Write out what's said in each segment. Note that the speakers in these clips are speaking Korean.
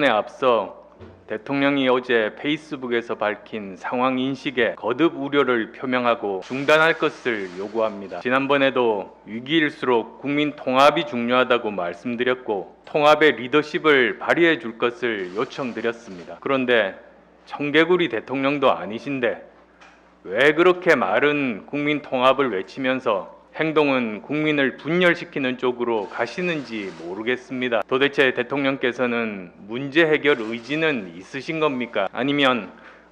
답변에 앞서 대통령이 어제 페이스북에서 밝힌 상황 인식에 거듭 우려를 표명하고 중단할 것을 요구합니다. 지난번에도 위기일수록 국민 통합이 중요하다고 말씀드렸고 통합의 리더십을 발휘해 줄 것을 요청드렸습니다. 그런데 청개구리 대통령도 아니신데 왜 그렇게 말은 국민 통합을 외치면서 행동은 국민을 분열시키는 쪽으로 가시는지 모르겠습니다. 도대체 대통령께서는 문제 해결 의지는 있으신 겁니까? 아니면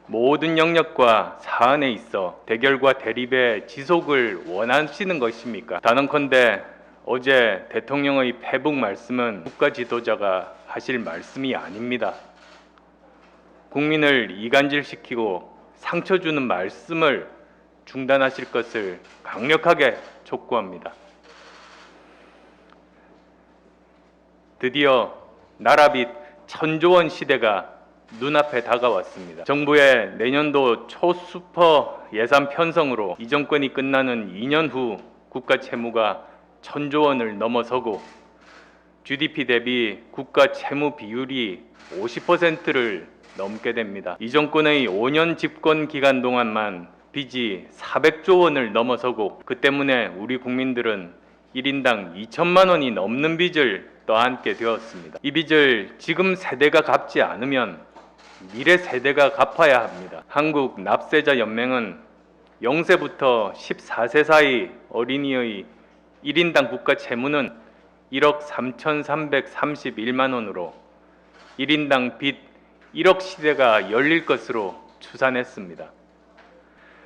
모든 영역과 사안에 있어 대결과 대립의 지속을 원하시는 것입니까? 단언컨대 어제 대통령의 페북 말씀은 국가 지도자가 하실 말씀이 아닙니다. 국민을 이간질시키고 상처 주는 말씀을 중단하실 것을 강력하게 촉구합니다. 드디어 나라빚 1,000조 원 시대가 눈앞에 다가왔습니다. 정부의 내년도 초슈퍼 예산 편성으로 이 정권이 끝나는 2년 후 국가 채무가 1,000조 원을 넘어서고 GDP 대비 국가 채무 비율이 50%를 넘게 됩니다. 이 정권의 5년 집권 기간 동안만 빚이 400조 원을 넘어서고 그 때문에 우리 국민들은 1인당 2천만 원이 넘는 빚을 떠안게 되었습니다. 이 빚을 지금 세대가 갚지 않으면 미래 세대가 갚아야 합니다. 한국 납세자 연맹은 0세부터 14세 사이 어린이의 1인당 국가 채무는 1억 3,331만 원으로 1인당 빚 1억 시대가 열릴 것으로 추산했습니다.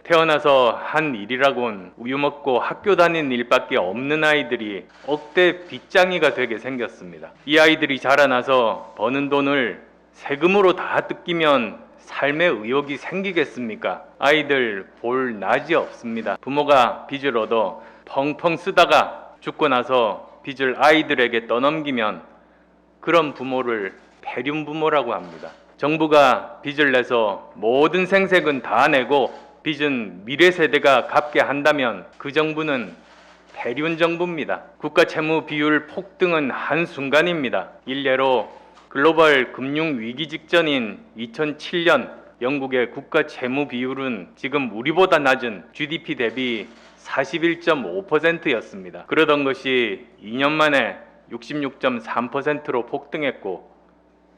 태어나서 한 일이라곤 우유 먹고 학교 다니는 일밖에 없는 아이들이 억대 빚장이가 되게 생겼습니다. 이 아이들이 자라나서 버는 돈을 세금으로 다 뜯기면 삶의 의욕이 생기겠습니까? 아이들 볼 낮이 없습니다. 부모가 빚을 얻어 펑펑 쓰다가 죽고 나서 빚을 아이들에게 떠넘기면 그런 부모를 폐륜 부모라고 합니다. 정부가 빚을 내서 모든 생색은 다 내고 빚은 미래 세대가 갚게 한다면 그 정부는 폐륜 정부입니다. 국가 채무 비율 폭등은 한순간입니다. 일례로 글로벌 금융 위기 직전인 2007년 영국의 국가 채무 비율은 지금 우리보다 낮은 GDP 대비 41.5%였습니다. 그러던 것이 2년 만에 66.3%로 폭등했고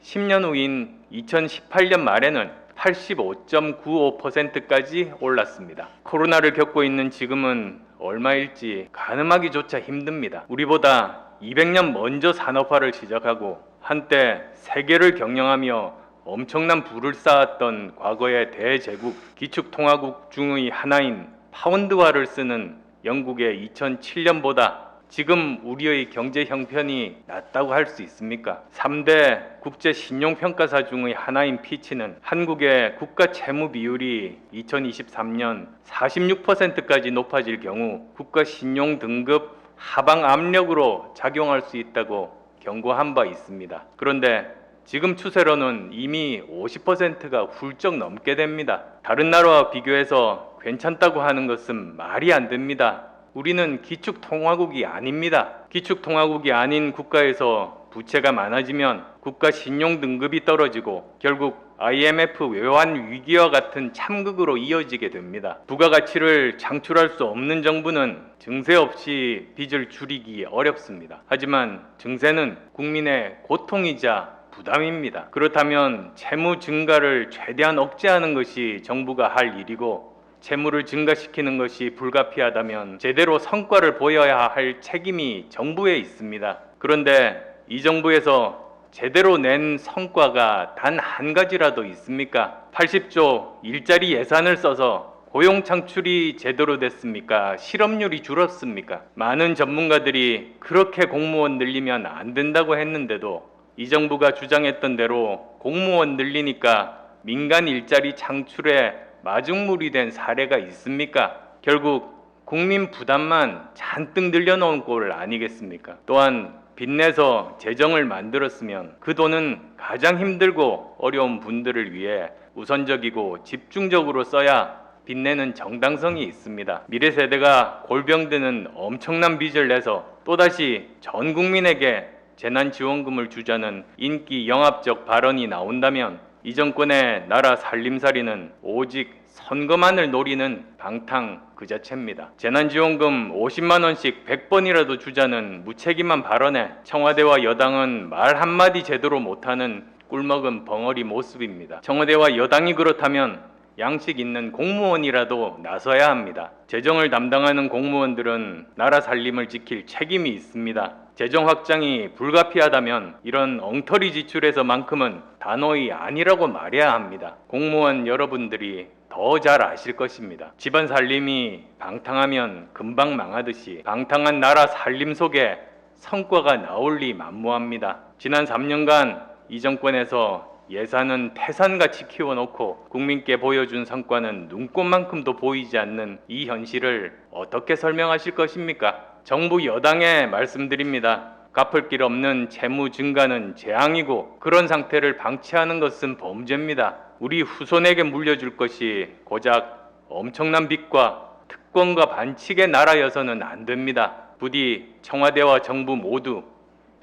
10년 후인 2018년 말에는 85.95%까지 올랐습니다. 코로나를 겪고 있는 지금은 얼마일지 가늠하기조차 힘듭니다. 우리보다 200년 먼저 산업화를 시작하고 한때 세계를 경영하며 엄청난 부를 쌓았던 과거의 대제국 기축통화국 중의 하나인 파운드화를 쓰는 영국의 2007년보다 지금 우리의 경제 형편이 낫다고 할 수 있습니까? 3대 국제 신용평가사 중의 하나인 피치는 한국의 국가 채무 비율이 2023년 46%까지 높아질 경우 국가 신용 등급 하방 압력으로 작용할 수 있다고 경고한 바 있습니다. 그런데 지금 추세로는 이미 50%가 훌쩍 넘게 됩니다. 다른 나라와 비교해서 괜찮다고 하는 것은 말이 안 됩니다. 우리는 기축통화국이 아닙니다. 기축통화국이 아닌 국가에서 부채가 많아지면 국가 신용 등급이 떨어지고 결국 IMF 외환 위기와 같은 참극으로 이어지게 됩니다. 부가가치를 창출할 수 없는 정부는 증세 없이 빚을 줄이기 어렵습니다. 하지만 증세는 국민의 고통이자 부담입니다. 그렇다면 채무 증가를 최대한 억제하는 것이 정부가 할 일이고 채무를 증가시키는 것이 불가피하다면 제대로 성과를 보여야 할 책임이 정부에 있습니다. 그런데 이 정부에서 제대로 낸 성과가 단 한 가지라도 있습니까? 80조 일자리 예산을 써서 고용 창출이 제대로 됐습니까? 실업률이 줄었습니까? 많은 전문가들이 그렇게 공무원 늘리면 안 된다고 했는데도 이 정부가 주장했던 대로 공무원 늘리니까 민간 일자리 창출에 마중물이 된 사례가 있습니까? 결국 국민 부담만 잔뜩 늘려놓은 꼴 아니겠습니까? 또한 빚내서 재정을 만들었으면 그 돈은 가장 힘들고 어려운 분들을 위해 우선적이고 집중적으로 써야 빚내는 정당성이 있습니다. 미래 세대가 골병드는 엄청난 빚을 내서 또다시 전 국민에게 재난지원금을 주자는 인기 영합적 발언이 나온다면 이 정권의 나라 살림살이는 오직 선거만을 노리는 방탕 그 자체입니다. 재난지원금 50만 원씩 100번이라도 주자는 무책임한 발언에 청와대와 여당은 말 한마디 제대로 못하는 꿀먹은 벙어리 모습입니다. 청와대와 여당이 그렇다면 양식 있는 공무원이라도 나서야 합니다. 재정을 담당하는 공무원들은 나라 살림을 지킬 책임이 있습니다. 재정 확장이 불가피하다면 이런 엉터리 지출에서만큼은 단호히 아니라고 말해야 합니다. 공무원 여러분들이 더 잘 아실 것입니다. 집안 살림이 방탕하면 금방 망하듯이 방탕한 나라 살림 속에 성과가 나올 리 만무합니다. 지난 3년간 이 정권에서 예산은 태산같이 키워놓고 국민께 보여준 성과는 눈꽃만큼도 보이지 않는 이 현실을 어떻게 설명하실 것입니까? 정부 여당에 말씀드립니다. 갚을 길 없는 채무 증가는 재앙이고 그런 상태를 방치하는 것은 범죄입니다. 우리 후손에게 물려줄 것이 고작 엄청난 빚과 특권과 반칙의 나라여서는 안 됩니다. 부디 청와대와 정부 모두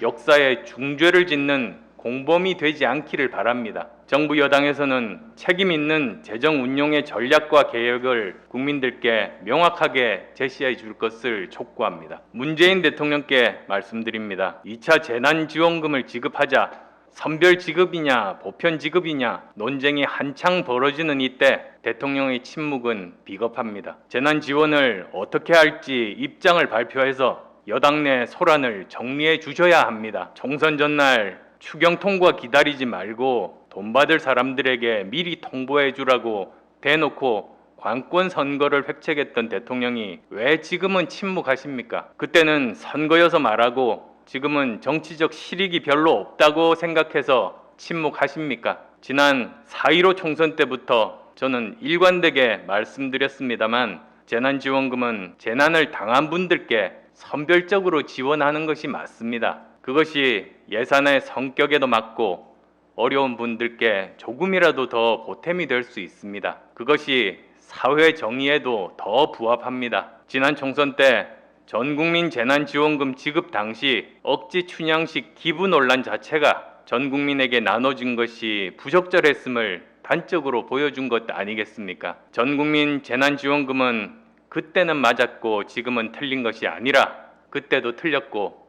역사의 중죄를 짓는 공범이 되지 않기를 바랍니다. 정부 여당에서는 책임 있는 재정 운용의 전략과 계획을 국민들께 명확하게 제시해 줄 것을 촉구합니다. 문재인 대통령께 말씀드립니다. 2차 재난지원금을 지급하자 선별 지급이냐 보편 지급이냐 논쟁이 한창 벌어지는 이때 대통령의 침묵은 비겁합니다. 재난 지원을 어떻게 할지 입장을 발표해서 여당 내 소란을 정리해 주셔야 합니다. 총선 전날 추경 통과 기다리지 말고 돈 받을 사람들에게 미리 통보해 주라고 대놓고 관권 선거를 획책했던 대통령이 왜 지금은 침묵하십니까? 그때는 선거여서 말하고 지금은 정치적 실익이 별로 없다고 생각해서 침묵하십니까? 지난 4.15 총선 때부터 저는 일관되게 말씀드렸습니다만 재난지원금은 재난을 당한 분들께 선별적으로 지원하는 것이 맞습니다. 그것이 예산의 성격에도 맞고 어려운 분들께 조금이라도 더 보탬이 될 수 있습니다. 그것이 사회 정의에도 더 부합합니다. 지난 총선 때 전국민 재난지원금 지급 당시 억지 춘향식 기부 논란 자체가 전 국민에게 나눠진 것이 부적절했음을 단적으로 보여준 것 아니겠습니까? 전국민 재난지원금은 그때는 맞았고 지금은 틀린 것이 아니라 그때도 틀렸고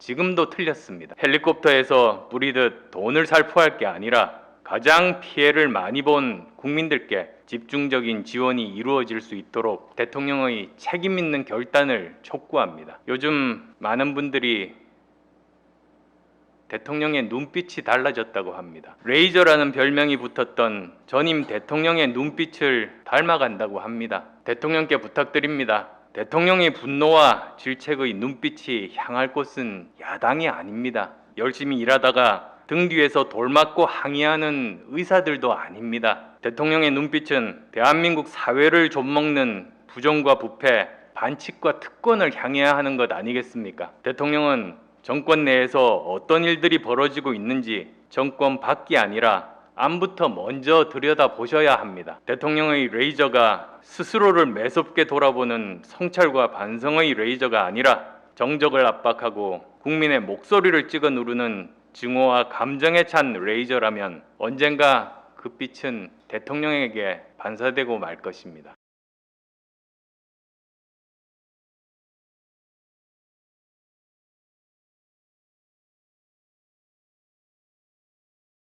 지금도 틀렸습니다. 헬리콥터에서 뿌리듯 돈을 살포할 게 아니라 가장 피해를 많이 본 국민들께 집중적인 지원이 이루어질 수 있도록 대통령의 책임 있는 결단을 촉구합니다. 요즘 많은 분들이 대통령의 눈빛이 달라졌다고 합니다. 레이저라는 별명이 붙었던 전임 대통령의 눈빛을 닮아간다고 합니다. 대통령께 부탁드립니다. 대통령의 분노와 질책의 눈빛이 향할 곳은 야당이 아닙니다. 열심히 일하다가 등 뒤에서 돌 맞고 항의하는 의사들도 아닙니다. 대통령의 눈빛은 대한민국 사회를 좀먹는 부정과 부패, 반칙과 특권을 향해야 하는 것 아니겠습니까? 대통령은 정권 내에서 어떤 일들이 벌어지고 있는지 정권 밖이 아니라 안부터 먼저 들여다보셔야 합니다. 대통령의 레이저가 스스로를 매섭게 돌아보는 성찰과 반성의 레이저가 아니라 정적을 압박하고 국민의 목소리를 찍어 누르는 증오와 감정에 찬 레이저라면 언젠가 그 빛은 대통령에게 반사되고 말 것입니다.